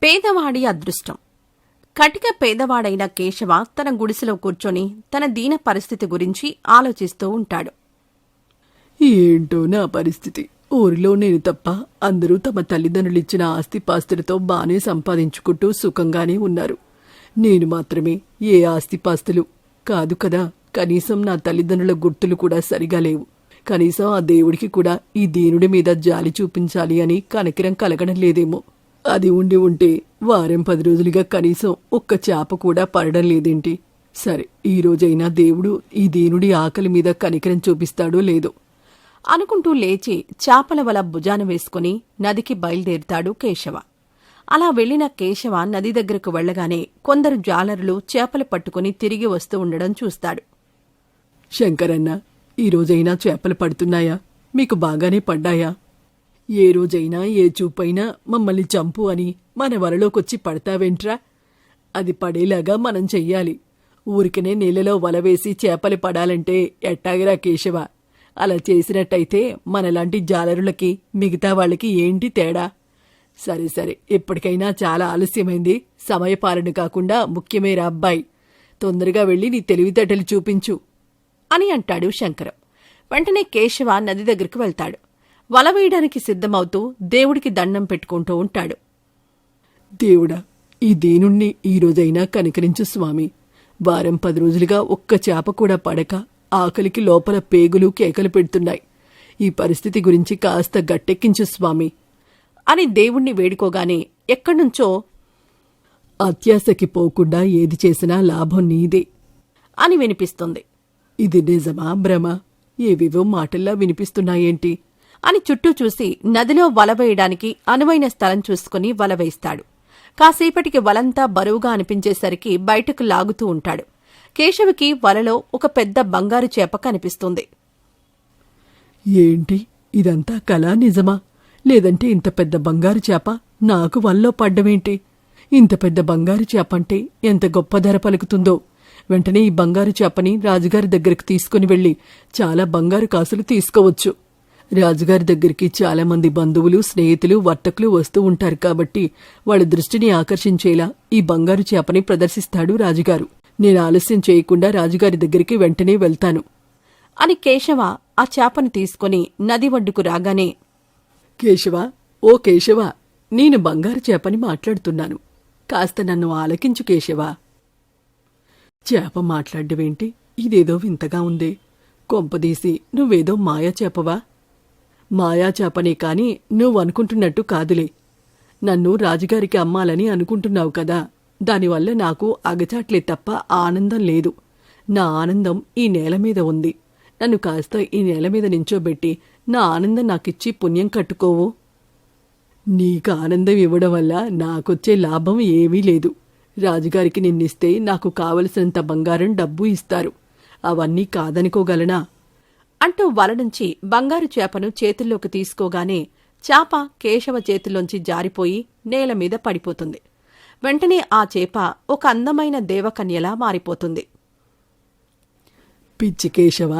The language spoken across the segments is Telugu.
పేదవాడి అదృష్టం. కటిక పేదవాడైన కేశవ తన గుడిసెలో కూర్చొని తన దీన పరిస్థితి గురించి ఆలోచిస్తూ ఉంటాడు. ఏంటో నా పరిస్థితి. ఊరిలో నేను తప్ప అందరూ తమ తల్లిదండ్రులిచ్చిన ఆస్తిపాస్తులతో బానే సంపాదించుకుంటూ సుఖంగానే ఉన్నారు. నేను మాత్రమే ఏ ఆస్తిపాస్తులు కాదు కదా. కనీసం నా తల్లిదండ్రుల గుర్తులు కూడా సరిగా లేవు. కనీసం ఆ దేవుడికి కూడా ఈ దీనుడి మీద జాలి చూపించాలి అని కనకిరం కలగడం లేదేమో. అది ఉంటే వారం 10 రోజులుగా కనీసం ఒక్క చేప కూడా పడడం లేదేంటి? సరే, ఈ రోజైనా దేవుడు ఈ దీనుడి ఆకలి మీద కనికరం చూపిస్తాడో లేదో అనుకుంటూ లేచి చేపల వల భుజాన వేసుకుని నదికి బయలుదేరుతాడు కేశవ. అలా వెళ్లిన కేశవ నది దగ్గరకు వెళ్లగానే కొందరు జాలరులు చేపలు పట్టుకుని తిరిగి వస్తూ ఉండడం చూస్తాడు. శంకరన్న, ఈ రోజైనా చేపలు పడుతున్నాయా? మీకు బాగానే పడ్డాయా? ఏ రోజైనా ఏ చూపైనా మమ్మల్ని చంపు అని మన వలలోకొచ్చి పడతావేంట్రా? అది పడేలాగా మనం చెయ్యాలి. ఊరికనే నీళ్ళలో వలవేసి చేపలు పడాలంటే ఎట్టాగిరా కేశవ? అలా చేసినట్టయితే మనలాంటి జాలరులకి మిగతా వాళ్ళకి ఏంటి తేడా? సరే సరే, ఇప్పటికైనా చాలా ఆలస్యమైంది. సమయపాలన కాకుండా ముఖ్యమేరా అబ్బాయి. తొందరగా వెళ్లి నీ తెలివితేటలు చూపించు అని అంటాడు శంకరం. వెంటనే కేశవ నది దగ్గరికి వెళ్తాడు. వల వేయడానికి సిద్ధమవుతూ దేవుడికి దండం పెట్టుకుంటూ ఉంటాడు. దేవుడా, ఈ దీనుణ్ణి ఈ రోజైనా కనికరించు స్వామి. వారం 10 రోజులుగా ఒక్క చేప కూడా పడక ఆకలికి లోపల పేగులు కేకలు పెడుతున్నాయి. ఈ పరిస్థితి గురించి కాస్త గట్టెక్కించు స్వామి అని దేవుణ్ణి వేడుకోగానే ఎక్కడ్నుంచో అత్యాశకి పోకుండా ఏది చేసినా లాభం నీదే అని వినిపిస్తుంది. ఇది నిజమా భ్రమ? ఏవేవో మాటల్లా వినిపిస్తున్నాయేంటి అని చుట్టూ చూసి నదిలో వల వేయడానికి అనువైన స్థలం చూసుకుని వల వేస్తాడు. కాసేపటికి వలంతా బరువుగా అనిపించేసరికి బయటకు లాగుతూ ఉంటాడు. కేశవకి వలలో ఒక పెద్ద బంగారు చేప కనిపిస్తుంది. ఏంటి ఇదంతా కళ, నిజమా? లేదంటే ఇంత పెద్ద బంగారు చేప నాకు వల్లో పడ్డమేంటి? ఇంత పెద్ద బంగారు చేపంటే ఎంత గొప్ప ధర పలుకుతుందో. వెంటనే ఈ బంగారు చేపని రాజుగారి దగ్గరికి తీసుకుని వెళ్లి చాలా బంగారు కాసులు తీసుకోవచ్చు. రాజుగారి దగ్గరికి చాలామంది బంధువులు, స్నేహితులు, వర్తకులు వస్తూ ఉంటారు కాబట్టి వాళ్ళ దృష్టిని ఆకర్షించేలా ఈ బంగారు చేపని ప్రదర్శిస్తాడు రాజుగారు. నేను ఆలస్యం చేయకుండా రాజుగారి దగ్గరికి వెంటనే వెళ్తాను అని కేశవ ఆ చేపని తీసుకుని నది ఒడ్డుకు రాగానే, కేశవ, ఓ కేశవ, నేను బంగారు చేపని మాట్లాడుతున్నాను. కాస్త నన్ను ఆలకించు కేశవ. చేప మాట్లాడ్డవేంటి? ఇదేదో వింతగా ఉందే. కొంపదీసి నువ్వేదో మాయా చేపవా? మాయా చేపనే కాని నువ్వనుకుంటున్నట్టు కాదులే. నన్ను రాజుగారికి అమ్మాలని అనుకుంటున్నావు కదా. దానివల్ల నాకు అగచాట్లే తప్ప ఆనందం లేదు. నా ఆనందం ఈ నేల మీద ఉంది. నన్ను కాస్త ఈ నేల మీద నించోబెట్టి నా ఆనందం నాకిచ్చి పుణ్యం కట్టుకోవు. నీకు ఆనందం ఇవ్వడం వల్ల నాకొచ్చే లాభం ఏమీ లేదు. రాజుగారికి నిన్నిస్తే నాకు కావలసినంత బంగారం, డబ్బు ఇస్తారు. అవన్నీ కాదనుకోగలనా అంటూ వల నుంచి బంగారు చేపను చేతుల్లోకి తీసుకోగానే చేప కేశవ చేతిలోంచి జారిపోయి నేలమీద పడిపోతుంది. వెంటనే ఆ చేప ఒక అందమైన దేవకన్యలా మారిపోతుంది. పిచ్చి కేశవ,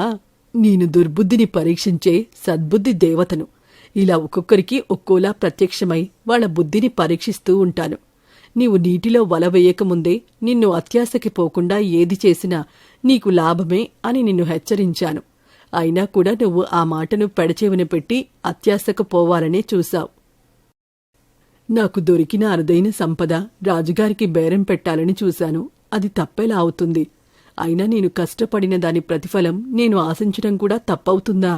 నేను దుర్బుద్ధిని పరీక్షించే సద్బుద్ధి దేవతను. ఇలా ఒక్కొక్కరికి ఒక్కోలా ప్రత్యక్షమై వాళ్ల బుద్ధిని పరీక్షిస్తూ ఉంటాను. నీవు నీటిలో వల వేయకముందే నిన్ను అత్యాశకి పోకుండా ఏది చేసినా నీకు లాభమే అని నిన్ను హెచ్చరించాను. అయినా కూడా నువ్వు ఆ మాటను పెడచెవిన పెట్టి అత్యాశకు పోవాలనే చూశావు. నాకు దొరికిన అరుదైన సంపద రాజుగారికి బేరం పెట్టాలని చూశాను. అది తప్పెలా అవుతుంది? అయినా నేను కష్టపడిన దాని ప్రతిఫలం నేను ఆశించడం కూడా తప్పవుతుందా?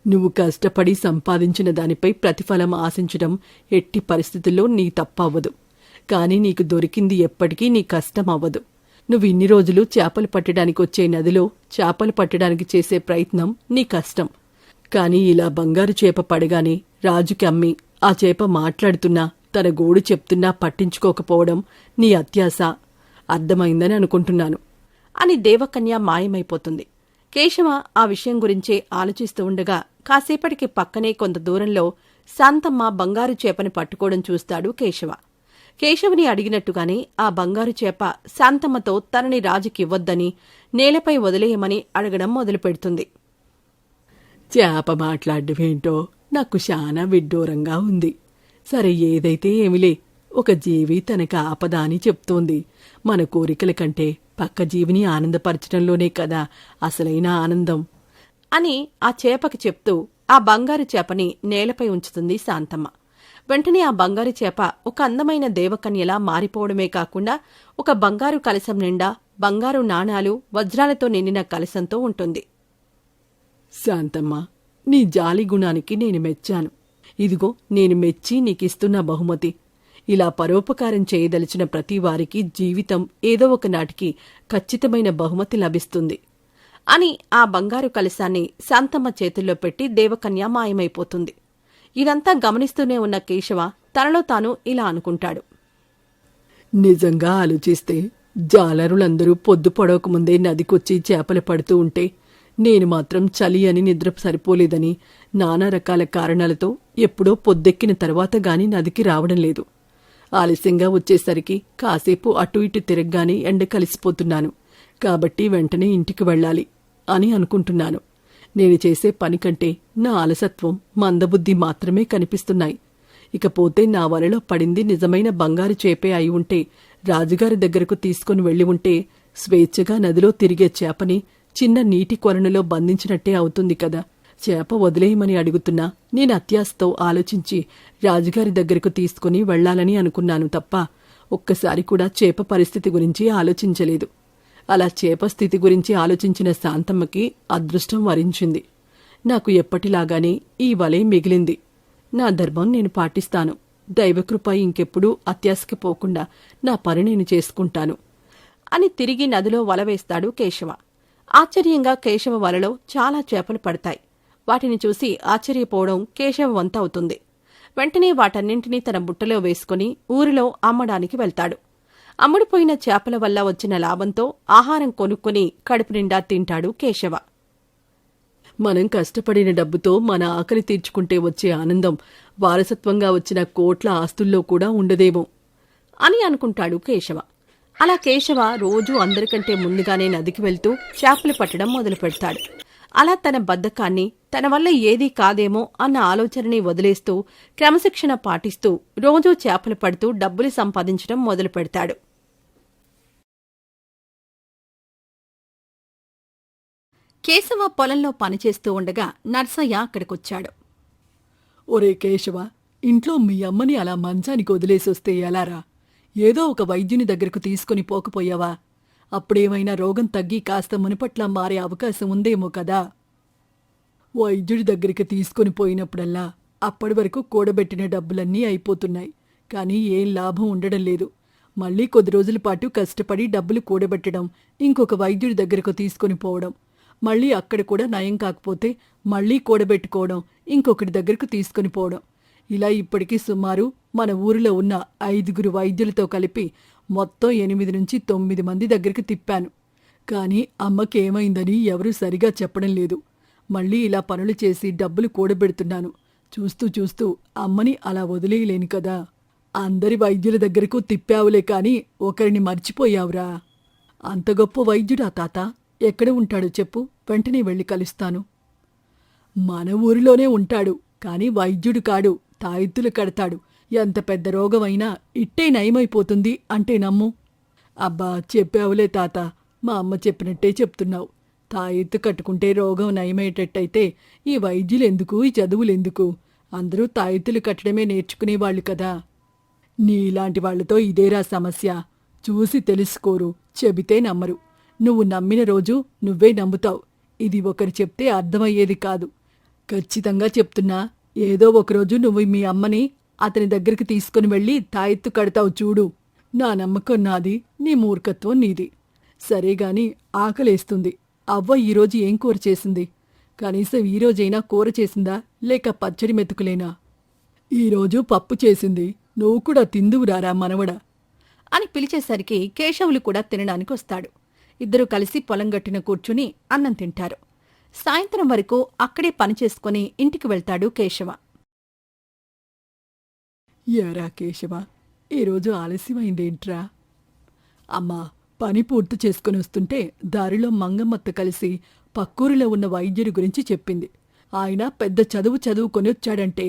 నువ్వు కష్టపడి సంపాదించిన దానిపై ప్రతిఫలం ఆశించడం ఎట్టి పరిస్థితుల్లో నీ తప్పవ్వదు. కాని నీకు దొరికింది ఎప్పటికీ నీ కష్టం అవ్వదు. నువ్వు ఇన్ని రోజులు చేపలు పట్టడానికి వచ్చే నదిలో చేపలు పట్టడానికి చేసే ప్రయత్నం నీ కష్టం. కాని ఇలా బంగారు చేప పడగానే రాజుకి అమ్మి ఆ చేప మాట్లాడుతున్నా తన గోడు చెప్తున్నా పట్టించుకోకపోవడం నీ అత్యాశ. అర్థమైందని అనుకుంటున్నాను అని దేవకన్య మాయమైపోతుంది. కేశవ ఆ విషయం గురించే ఆలోచిస్తూ ఉండగా కాసేపటికి పక్కనే కొంత దూరంలో శాంతమ్మ బంగారు చేపని పట్టుకోవడం చూస్తాడు కేశవ. కేశవుని అడిగినట్టుగానే ఆ బంగారు చేప శాంతమ్మతో తనని రాజుకివ్వొద్దని, నేలపై వదిలేయమని అడగడం మొదలుపెడుతుంది. చేప మాట్లాడ్డమేంటో నాకు శానా విడ్డూరంగా ఉంది. సరే, ఏదైతే ఏమిలే, ఒక జీవి తనకు ఆపద అని చెప్తోంది. మన కోరికల కంటే పక్క జీవిని ఆనందపరచడంలోనే కదా అసలైన ఆనందం అని ఆ చేపకి చెప్తూ ఆ బంగారు చేపని నేలపై ఉంచుతుంది శాంతమ్మ. వెంటనే ఆ బంగారు చేప ఒక అందమైన దేవకన్యలా మారిపోవడమే కాకుండా ఒక బంగారు కలశం నిండా బంగారు నాణాలు వజ్రాలతో నిండిన కలశంతో ఉంటుంది. శాంతమ్మ, నీ జాలి గుణానికి నేను మెచ్చాను. ఇదిగో నేను మెచ్చి నీకిస్తున్న బహుమతి. ఇలా పరోపకారం చేయదలిచిన ప్రతి వారికి జీవితం ఏదో ఒక నాటికి ఖచ్చితమైన బహుమతి లభిస్తుంది అని ఆ బంగారు కలశాన్ని శాంతమ్మ చేతుల్లో పెట్టి దేవకన్య మాయమైపోతుంది. ఇదంతా గమనిస్తూనే ఉన్న కేశవ తనలో తాను ఇలా అనుకుంటాడు. నిజంగా ఆలోచిస్తే జాలరులందరూ పొద్దు పొడవకముందే నదికొచ్చి చేపలు పడుతూ ఉంటే నేను మాత్రం చలి అని నిద్ర సరిపోలేదని నానా రకాల కారణాలతో ఎప్పుడో పొద్దెక్కిన తర్వాత గాని నదికి రావడం లేదు. ఆలస్యంగా వచ్చేసరికి కాసేపు అటు ఇటు తిరగగానే ఎండ కలిసిపోతున్నాను. కాబట్టి వెంటనే ఇంటికి వెళ్ళాలి అని అనుకుంటున్నాను. నేను చేసే పని కంటే నా అలసత్వం, మందబుద్ధి మాత్రమే కనిపిస్తున్నాయి. ఇకపోతే నా వలలో పడింది నిజమైన బంగారు చేపే అయి ఉంటే రాజుగారి దగ్గరకు తీసుకుని వెళ్లి ఉంటే స్వేచ్ఛగా నదిలో తిరిగే చేపని చిన్న నీటి కొలనులో బంధించినట్టే అవుతుంది కదా. చేప వదిలేయమని అడుగుతున్నా నేను అత్యాశతో ఆలోచించి రాజుగారి దగ్గరకు తీసుకుని వెళ్లాలని అనుకున్నాను తప్ప ఒక్కసారి కూడా చేప పరిస్థితి గురించి ఆలోచించలేదు. అలా చేప స్థితి గురించి ఆలోచించిన శాంతమ్మకి అదృష్టం వరించింది. నాకు ఎప్పటిలాగానే ఈ వలే మిగిలింది. నా ధర్మం నేను పాటిస్తాను. దైవకృప ఇంకెప్పుడూ అత్యాశకి పోకుండా నా పని నేను చేసుకుంటాను అని తిరిగి నదిలో వల వేస్తాడు కేశవ. ఆశ్చర్యంగా కేశవ వలలో చాలా చేపలు పడతాయి. వాటిని చూసి ఆశ్చర్యపోవడం కేశవ వంత అవుతుంది. వెంటనే వాటన్నింటినీ తన బుట్టలో వేసుకుని ఊరిలో అమ్మడానికి వెళ్తాడు. అమ్ముడుపోయిన చేపల వల్ల వచ్చిన లాభంతో ఆహారం కొనుక్కొని కడుపు నిండా తింటాడు కేశవ. మనం కష్టపడిన డబ్బుతో మన ఆకలి తీర్చుకుంటే వచ్చే ఆనందం వారసత్వంగా వచ్చిన కోట్ల ఆస్తుల్లో కూడా ఉండదేమో అని అనుకుంటాడు కేశవ. అలా కేశవ రోజూ అందరికంటే ముందుగానే నదికి వెళ్తూ చేపలు పట్టడం మొదలు పెడతాడు. అలా తన బద్ధకాన్ని, తన వల్ల ఏదీ కాదేమో అన్న ఆలోచనని వదిలేస్తూ క్రమశిక్షణ పాటిస్తూ రోజూ చేపలు పడుతూ డబ్బులు సంపాదించడం మొదలు పెడతాడు. కేశవ పొలంలో పనిచేస్తూ ఉండగా నర్సయ్య అక్కడికొచ్చాడు. ఒరే కేశవ, ఇంట్లో మీ అమ్మని అలా మంచానికి వదిలేసొస్తే ఎలారా? ఏదో ఒక వైద్యుని దగ్గరకు తీసుకుని పోకపోయావా? అప్పుడేమైనా రోగం తగ్గి కాస్త మునుపట్లా మారే అవకాశం ఉందేమో కదా. వైద్యుడి దగ్గరికి తీసుకుని పోయినప్పుడల్లా అప్పటి వరకు కూడబెట్టిన డబ్బులన్నీ అయిపోతున్నాయి. కానీ ఏం లాభం ఉండడం లేదు. మళ్ళీ కొద్ది రోజుల పాటు కష్టపడి డబ్బులు కూడబెట్టడం, ఇంకొక వైద్యుడి దగ్గరకు తీసుకుని పోవడం, మళ్ళీ అక్కడ కూడా నయం కాకపోతే మళ్ళీ కూడబెట్టుకోవడం, ఇంకొకటి దగ్గరకు తీసుకుని పోవడం. ఇలా ఇప్పటికీ సుమారు మన ఊరిలో ఉన్న 5 వైద్యులతో కలిపి మొత్తం 8 నుంచి 9 మంది దగ్గరికి తిప్పాను. కానీ అమ్మకేమైందని ఎవరూ సరిగా చెప్పడం లేదు. మళ్ళీ ఇలా పనులు చేసి డబ్బులు కూడబెడుతున్నాను. చూస్తూ చూస్తూ అమ్మని అలా వదిలేయలేను కదా. అందరి వైద్యుల దగ్గరకు తిప్పావులే కాని ఒకరిని మర్చిపోయావురా. అంత గొప్ప వైద్యుడా తాత? ఎక్కడ ఉంటాడో చెప్పు, వెంటనే వెళ్ళి కలుస్తాను. మన ఊరిలోనే ఉంటాడు, కాని వైద్యుడు కాడు, తాయెత్తులు కడతాడు. ఎంత పెద్ద రోగమైనా ఇట్టే నయమైపోతుంది అంటే నమ్ము. అబ్బా, చెప్పావులే తాత, మా అమ్మ చెప్పినట్టే చెప్తున్నావు. తాయెత్తు కట్టుకుంటే రోగం నయమయ్యేటట్టయితే ఈ వైద్యులెందుకు, ఈ చదువులెందుకు? అందరూ తాయెత్తులు కట్టడమే నేర్చుకునేవాళ్లు కదా. నీలాంటి వాళ్లతో ఇదేరా సమస్య. చూసి తెలుసుకోరు, చెబితే నమ్మరు. నువ్వు నమ్మిన రోజు నువ్వే నమ్ముతావు. ఇది ఒకరు చెప్తే అర్థమయ్యేది కాదు. ఖచ్చితంగా చెప్తున్నా, ఏదో ఒకరోజు నువ్వు మీ అమ్మని అతని దగ్గరికి తీసుకుని వెళ్ళి తాయెత్తు కడతావు చూడు. నా నమ్మకం నాది, నీ మూర్ఖత్వం నీది. సరేగాని ఆకలేస్తుంది. అవ్వ ఈరోజు ఏం కూర చేసింది? కనీసం ఈరోజైనా కూర చేసిందా, లేక పచ్చడి మెతుకులేనా? ఈరోజు పప్పు చేసింది. నువ్వు కూడా తిందువురారా మనవడా అని పిలిచేసరికి కేశవులు కూడా తినడానికి వస్తాడు. ఇద్దరూ కలిసి పొలం గట్టిన కూర్చుని అన్నం తింటారు. సాయంత్రం వరకు అక్కడే పనిచేసుకుని ఇంటికి వెళ్తాడు కేశవ. యారా కేశవ, ఈరోజు ఆలస్యమైందేంట్రా? అమ్మా, పని పూర్తి చేసుకుని వస్తుంటే దారిలో మంగమ్మత్త కలిసి పక్కూరిలో ఉన్న వైద్యుడి గురించి చెప్పింది. ఆయన పెద్ద చదువుకొని వచ్చాడంటే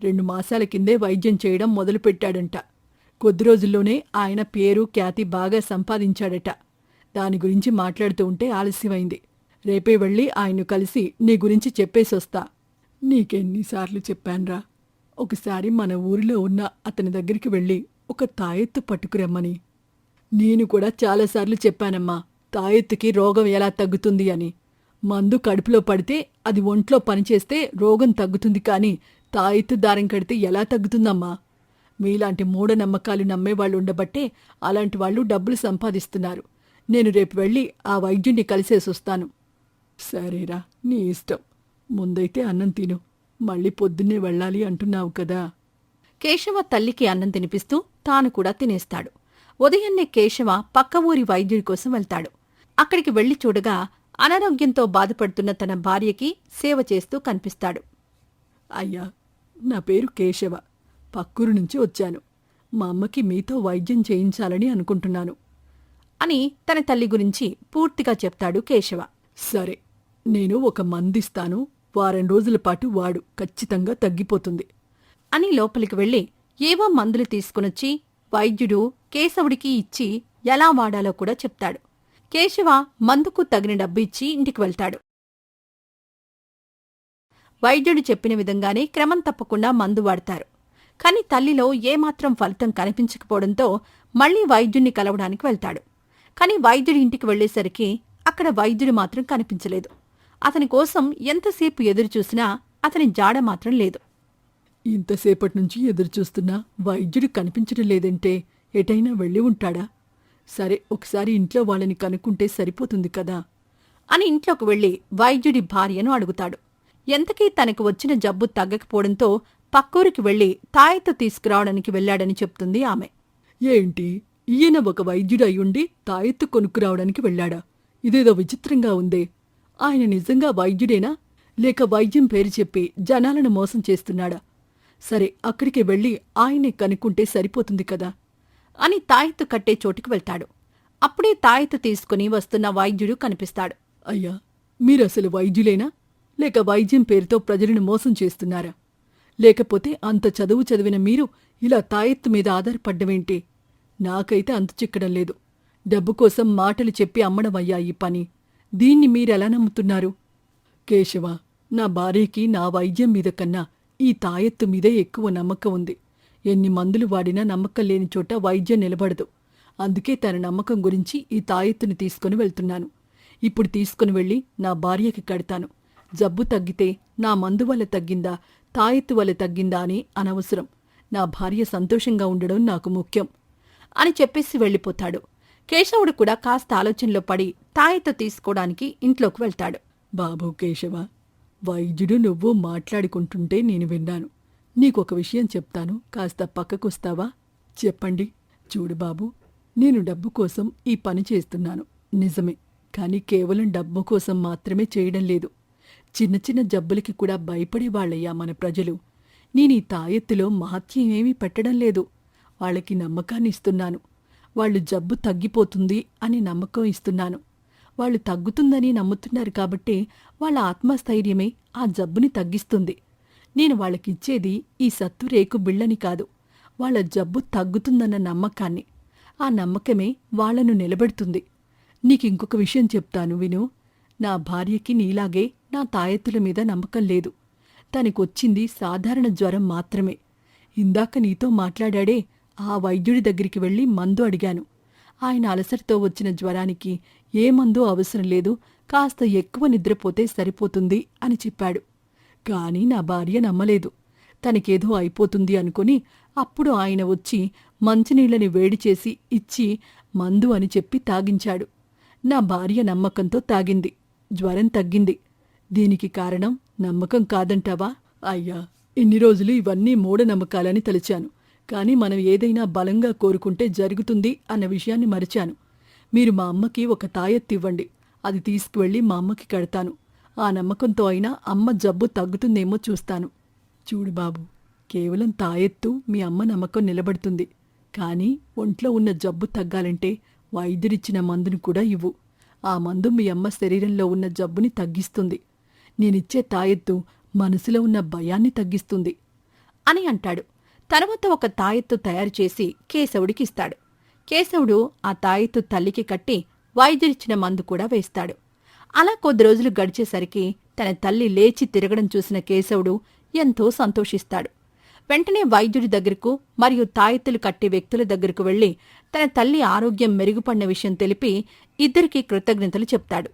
2 మాసాల కిందే వైద్యం చేయడం మొదలుపెట్టాడంట. కొద్ది రోజుల్లోనే ఆయన పేరు ఖ్యాతి బాగా సంపాదించాడట. దాని గురించి మాట్లాడుతూ ఉంటే ఆలస్యమైంది. రేపే వెళ్ళి ఆయన్ను కలిసి నీ గురించి చెప్పేసొస్తా. నీకెన్నిసార్లు చెప్పాన్రా, ఒకసారి మన ఊరిలో ఉన్న అతని దగ్గరికి వెళ్ళి ఒక తాయెత్తు పట్టుకురమ్మని. నేను కూడా చాలాసార్లు చెప్పానమ్మా, తాయెత్తుకి రోగం ఎలా తగ్గుతుంది అని. మందు కడుపులో పడితే అది ఒంట్లో పనిచేస్తే రోగం తగ్గుతుంది, కానీ తాయెత్తు దారం కడితే ఎలా తగ్గుతుందమ్మా? మీలాంటి మూఢనమ్మకాలు నమ్మేవాళ్ళు ఉండబట్టే అలాంటి వాళ్ళు డబ్బులు సంపాదిస్తున్నారు. నేను రేపు వెళ్ళి ఆ వైద్యుణ్ణి కలిసేసొస్తాను. సరేరా, నీ ఇష్టం. ముందైతే అన్నం తిను, మళ్ళీ పొద్దున్నే వెళ్ళాలి అంటున్నావు కదా. కేశవ తల్లికి అన్నం తినిపిస్తూ తాను కూడా తినేస్తాడు. ఉదయాన్నే కేశవ పక్క ఊరి వైద్యుడి కోసం వెళ్తాడు. అక్కడికి వెళ్లి చూడగా అనారోగ్యంతో బాధపడుతున్న తన భార్యకి సేవ చేస్తూ కనిపిస్తాడు. అయ్యా, నా పేరు కేశవ, పక్కూరు నుంచి వచ్చాను. మా అమ్మకి మీతో వైద్యం చేయించాలని అనుకుంటున్నాను అని తన తల్లి గురించి పూర్తిగా చెప్తాడు కేశవ. సరే, నేను ఒక మందిస్తాను, వారం రోజుల పాటు వాడు, ఖచ్చితంగా తగ్గిపోతుంది అని లోపలికి వెళ్లి ఏవో మందులు తీసుకునొచ్చి వైద్యుడు కేశవుడికి ఇచ్చి ఎలా వాడాలో కూడా చెప్తాడు. కేశవ మందుకు తగిన డబ్బు ఇచ్చి ఇంటికి వెళ్తాడు. వైద్యుడు చెప్పిన విధంగానే క్రమం తప్పకుండా మందు వాడతారు. కాని తల్లిలో ఏమాత్రం ఫలితం కనిపించకపోవడంతో మళ్లీ వైద్యుణ్ణి కలవడానికి వెళ్తాడు. కాని వైద్యుడి ఇంటికి వెళ్లేసరికి అక్కడ వైద్యుడు మాత్రం కనిపించలేదు. అతని కోసం ఎంతసేపు ఎదురుచూసినా అతని జాడ మాత్రం లేదు. ఇంతసేపటి నుంచి ఎదురుచూస్తున్నా వైద్యుడు కనిపించడం లేదంటే ఎటైనా వెళ్ళి ఉంటాడా? సరే, ఒకసారి ఇంట్లో వాళ్ళని కనుక్కుంటే సరిపోతుంది కదా అని ఇంట్లోకి వెళ్లి వైద్యుడి భార్యను అడుగుతాడు. ఎంతకీ తనకు వచ్చిన జబ్బు తగ్గకపోవడంతో పక్కూరికి వెళ్లి తాయెత్తు తీసుకురావడానికి వెళ్లాడని చెప్తుంది ఆమె. ఏంటి, ఈయన ఒక వైద్యుడు అయ్యుండి తాయెత్తు కొనుక్కురావడానికి వెళ్ళాడా? ఇదేదో విచిత్రంగా ఉందే. ఆయన నిజంగా వైద్యుడేనా, లేక వైద్యం పేరు చెప్పి జనాలను మోసం చేస్తున్నాడా? సరే, అక్కడికి వెళ్ళి ఆయన్ని కనుక్కుంటే సరిపోతుంది కదా అని తాయెత్తు కట్టే చోటికి వెళ్తాడు. అప్పుడే తాయెత్తు తీసుకుని వస్తున్న వైద్యుడు కనిపిస్తాడు. అయ్యా, మీరసలు వైద్యులేనా, లేక వైద్యం పేరుతో ప్రజలను మోసం చేస్తున్నారా? లేకపోతే అంత చదువు చదివిన మీరు ఇలా తాయెత్తు మీద ఆధారపడ్డమేంటి? నాకైతే అంతు చిక్కడం లేదు. డబ్బు కోసం మాటలు చెప్పి అమ్మడమయ్యా ఈ పని. దీన్ని మీరెలా నమ్ముతున్నారు? కేశవ, నా భార్యకి నా వైద్యం మీద కన్నా ఈ తాయెత్తు మీదే ఎక్కువ నమ్మకం ఉంది. ఎన్ని మందులు వాడినా నమ్మకం లేని చోట వైద్యం నిలబడదు. అందుకే తన నమ్మకం గురించి ఈ తాయెత్తుని తీసుకుని వెళ్తున్నాను. ఇప్పుడు తీసుకుని వెళ్ళి నా భార్యకి కడతాను. జబ్బు తగ్గితే నా మందు వల్ల తగ్గిందా, తాయెత్తు వల్ల తగ్గిందా అని అనవసరం. నా భార్య సంతోషంగా ఉండడం నాకు ముఖ్యం అని చెప్పేసి వెళ్ళిపోతాడు. కేశవుడు కూడా కాస్త ఆలోచనలో పడి తాయెత్తు తీసుకోవడానికి ఇంట్లోకి వెళ్తాడు. బాబూ కేశవ, వైద్యుడు నువ్వు మాట్లాడుకుంటుంటే నేను విన్నాను. నీకొక విషయం చెప్తాను, కాస్త పక్కకొస్తావా? చెప్పండి. చూడు బాబూ, నేను డబ్బు కోసం ఈ పని చేస్తున్నాను నిజమే, కానీ కేవలం డబ్బు కోసం మాత్రమే చేయడం లేదు. చిన్న చిన్న జబ్బులకి కూడా భయపడేవాళ్లయ్యా మన ప్రజలు. నేనీ తాయెత్తులో మహత్యమేమీ పెట్టడం లేదు. వాళ్ళకి నమ్మకాన్ని ఇస్తున్నాను. వాళ్ళు జబ్బు తగ్గిపోతుంది అని నమ్మకం ఇస్తున్నాను. వాళ్ళు తగ్గుతుందని నమ్ముతున్నారు కాబట్టి వాళ్ళ ఆత్మస్థైర్యమే ఆ జబ్బుని తగ్గిస్తుంది. నేను వాళ్ళకిచ్చేది ఈ సత్తు రేకు బిళ్ళని కాదు, వాళ్ళ జబ్బు తగ్గుతుందన్న నమ్మకాన్ని. ఆ నమ్మకమే వాళ్లను నిలబెడుతుంది. నీకింకొక విషయం చెప్తాను విను. నా భార్యకి నీలాగే నా తాయెత్తుల మీద నమ్మకం లేదు. తనకొచ్చింది సాధారణ జ్వరం మాత్రమే. ఇందాక నీతో మాట్లాడాడే ఆ వైద్యుడి దగ్గరికి వెళ్ళి మందు అడిగాను. ఆయన అలసటతో వచ్చిన జ్వరానికి ఏ మందు అవసరం లేదు, కాస్త ఎక్కువ నిద్రపోతే సరిపోతుంది అని చెప్పాడు. కాని నా భార్య నమ్మలేదు. తనకేదో అయిపోతుంది అనుకుని అప్పుడు ఆయన వచ్చి మంచినీళ్ళని వేడిచేసి ఇచ్చి మందు అని చెప్పి తాగించాడు. నా భార్య నమ్మకంతో తాగింది. జ్వరం తగ్గింది. దీనికి కారణం నమ్మకం కాదంటావా? అయ్యా, ఇన్ని రోజులు ఇవన్నీ మూఢనమ్మకాలని తలిచాను. కాని మనం ఏదైనా బలంగా కోరుకుంటే జరుగుతుంది అన్న విషయాన్ని మరిచాను. మీరు మా అమ్మకి ఒక తాయెత్తివ్వండి. అది తీసుకువెళ్ళి మా అమ్మకి కడతాను. ఆ నమ్మకంతో అయినా అమ్మ జబ్బు తగ్గుతుందేమో చూస్తాను. చూడు బాబు, కేవలం తాయెత్తు మీ అమ్మ నమ్మకం నిలబడుతుంది. కానీ ఒంట్లో ఉన్న జబ్బు తగ్గాలంటే వైద్యుడిచ్చిన మందును కూడా ఇవ్వు. ఆ మందు మీ అమ్మ శరీరంలో ఉన్న జబ్బుని తగ్గిస్తుంది. నేనిచ్చే తాయెత్తు మనసులో ఉన్న భయాన్ని తగ్గిస్తుంది అని అంటాడు. తర్వాత ఒక తాయెత్తు తయారుచేసి కేశవుడికిస్తాడు. కేశవుడు ఆ తాయెత్తు తల్లికి కట్టి వైద్యుడిచ్చిన మందు కూడా వేస్తాడు. అలా కొద్ది రోజులు గడిచేసరికి తన తల్లి లేచి తిరగడం చూసిన కేశవుడు ఎంతో సంతోషిస్తాడు. వెంటనే వైద్యుడి దగ్గరకు మరియు తాయెత్తులు కట్టే వ్యక్తుల దగ్గరకు వెళ్లి తన తల్లి ఆరోగ్యం మెరుగుపడిన విషయం తెలిపి ఇద్దరికీ కృతజ్ఞతలు చెప్తాడు.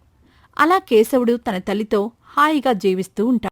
అలా కేశవుడు తన తల్లితో హాయిగా జీవిస్తూ ఉంటాడు.